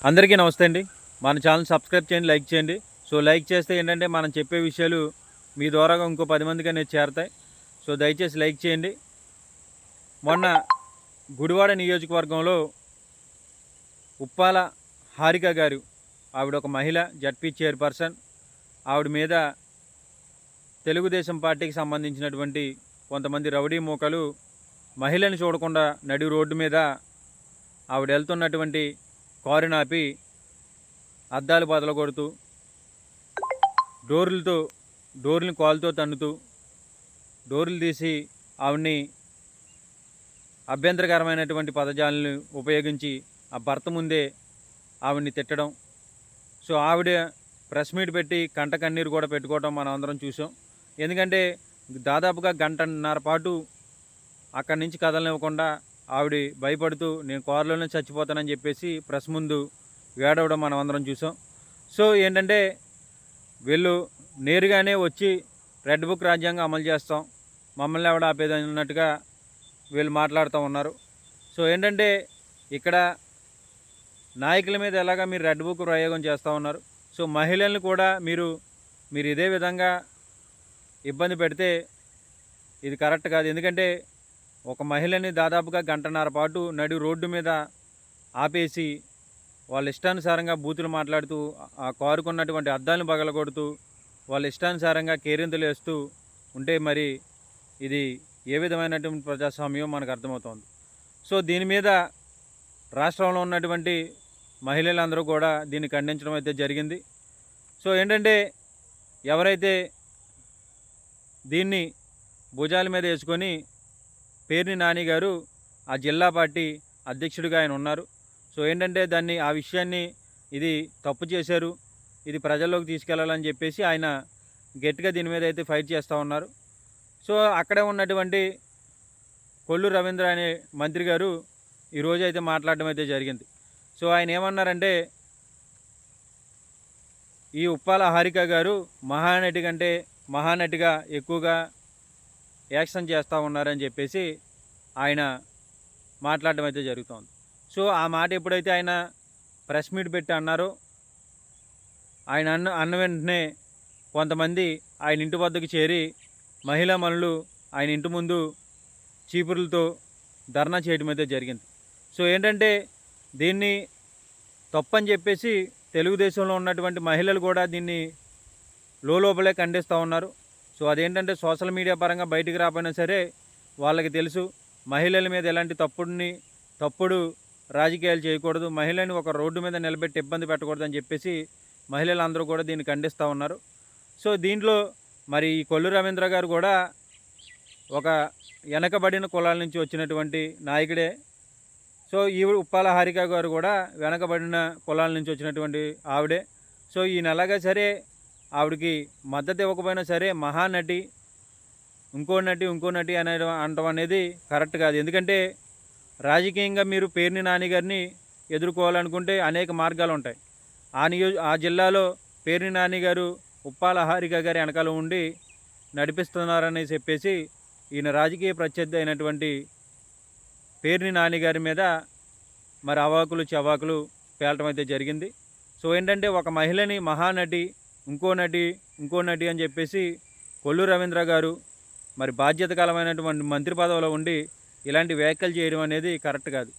అందరికీ నమస్తే అండి. మన ఛానల్ సబ్స్క్రైబ్ చేయండి, లైక్ చేయండి. సో లైక్ చేస్తే ఏంటంటే మనం చెప్పే విషయాలు మీ ద్వారాగా ఇంకో 10 మందికి అనేది చేరతాయి. సో దయచేసి లైక్ చేయండి. మొన్న గుడివాడ నియోజకవర్గంలో ఉప్పాల హారిక గారు, ఆవిడ ఒక మహిళ, జడ్పీ చైర్పర్సన్. ఆవిడ మీద తెలుగుదేశం పార్టీకి సంబంధించినటువంటి కొంతమంది రౌడీ మూకలు మహిళని చూడకుండా నడి రోడ్డు మీద ఆవిడ వెళ్తున్నటువంటి కారుని ఆపి అద్దాలు బదలు కొడుతూ డోర్ని కాలుతో తన్నుతూ డోర్లు తీసి ఆవిడ్ని అభ్యంతరకరమైనటువంటి పదజాలను ఉపయోగించి ఆ భర్త ముందే ఆవిడ్ని తిట్టడం. సో ఆవిడ ప్రెస్ మీట్ పెట్టి కంట కన్నీరు కూడా పెట్టుకోవడం మనం అందరం చూసాం. ఎందుకంటే దాదాపుగా గంటన్నర పాటు అక్కడి నుంచి కదలనివ్వకుండా ఆవిడ భయపడుతూ నేను కారులోనే చచ్చిపోతానని చెప్పేసి ప్రెస్ ముందు వేడవడం మనం అందరం చూసాం. సో ఏంటంటే వీళ్ళు నేరుగానే వచ్చి రెడ్ బుక్ రాజ్యాంగం అమలు చేస్తాం, మమ్మల్ని ఎవడ ఆపేదని అన్నట్టుగా వీళ్ళు మాట్లాడుతూ ఉన్నారు. సో ఏంటంటే ఇక్కడ నాయకుల మీద ఎలాగా మీరు రెడ్ బుక్ ప్రయోగం చేస్తూ ఉన్నారు. సో మహిళల్ని కూడా మీరు ఇదే విధంగా ఇబ్బంది పెడితే ఇది కరెక్ట్ కాదు. ఎందుకంటే ఒక మహిళని దాదాపుగా గంటన్నర పాటు నడి రోడ్డు మీద ఆపేసి వాళ్ళ ఇష్టానుసారంగా బూతులు మాట్లాడుతూ ఆ కారుకున్నటువంటి అద్దాలను పగలగొడుతూ వాళ్ళ ఇష్టానుసారంగా కేరింతలు వేస్తూ ఉంటే మరి ఇది ఏ విధమైనటువంటి ప్రజాస్వామ్యం మనకు అర్థమవుతోంది. సో దీని మీద రాష్ట్రంలో ఉన్నటువంటి మహిళలందరూ కూడా దీన్ని ఖండించడం అయితే జరిగింది. సో ఏంటంటే ఎవరైతే దీన్ని భుజాల మీద వేసుకొని పేర్ని నాని గారు ఆ జిల్లా పార్టీ అధ్యక్షుడిగా ఆయన ఉన్నారు. సో ఏంటంటే ఆ విషయాన్ని ఇది తప్పు చేశారు, ఇది ప్రజల్లోకి తీసుకెళ్లాలని చెప్పేసి ఆయన గట్టిగా దీని మీద అయితే ఫైట్ చేస్తూ ఉన్నారు. సో అక్కడే ఉన్నటువంటి కొల్లు రవీంద్ర అనే మంత్రి గారు ఈరోజు అయితే మాట్లాడడం అయితే జరిగింది. సో ఆయన ఏమన్నారంటే ఈ ఉప్పాల హారిక గారు మహానటి కంటే మహానటిగా ఎక్కువగా యాక్షన్ చేస్తూ ఉన్నారని చెప్పేసి ఆయన మాట్లాడడం అయితే జరుగుతోంది. సో ఆ మాట ఎప్పుడైతే ఆయన ప్రెస్ మీట్ పెట్టి అన్నారో ఆయన అన్న వెంటనే కొంతమంది ఆయన ఇంటి వద్దకు చేరి మహిళా మనులు ఆయన ఇంటి ముందు చీపురులతో ధర్నా చేయడం అయితే జరిగింది. సో ఏంటంటే దీన్ని తప్పని చెప్పేసి తెలుగుదేశంలో ఉన్నటువంటి మహిళలు కూడా దీన్ని లోపలే ఖండిస్తూ ఉన్నారు. సో అదేంటంటే సోషల్ మీడియా పరంగా బయటికి రాకపోయినా సరే వాళ్ళకి తెలుసు మహిళల మీద ఎలాంటి తప్పుడు రాజకీయాలు చేయకూడదు, మహిళని ఒక రోడ్డు మీద నిలబెట్టి ఇబ్బంది పెట్టకూడదు అని చెప్పేసి మహిళలందరూ కూడా దీన్ని ఖండిస్తూ ఉన్నారు. సో దీంట్లో మరి ఈ కొల్లు రవీంద్ర గారు కూడా ఒక వెనకబడిన కులాల నుంచి వచ్చినటువంటి నాయకుడే. సో ఈవిడ ఉప్పాల హారిక గారు కూడా వెనకబడిన కులాల నుంచి వచ్చినటువంటి ఆవిడే. సో ఈయన ఎలాగా సరే ఆవిడకి మద్దతు ఇవ్వకపోయినా సరే మహానటి ఇంకో నటి అనడం అనేది కరెక్ట్ కాదు. ఎందుకంటే రాజకీయంగా మీరు పేర్ని నాని గారిని ఎదుర్కోవాలనుకుంటే అనేక మార్గాలు ఉంటాయి. ఆ జిల్లాలో పేర్ని నాని గారు ఉప్పాల హారిక గారి వెనకాల ఉండి నడిపిస్తున్నారని చెప్పేసి ఈయన రాజకీయ ప్రత్యర్థి అయినటువంటి పేర్ని నాని గారి మీద మరి అవాకులు చవాకులు పేలటం అయితే జరిగింది. సో ఏంటంటే ఒక మహిళని మహానటి ఇంకో నటి అని చెప్పేసి కొల్లు రవీంద్ర గారు మరి బాధ్యతకరమైనటువంటి మంత్రి పదవిలో ఉండి ఇలాంటి వ్యాఖ్యలు చేయడం అనేది కరెక్ట్ కాదు.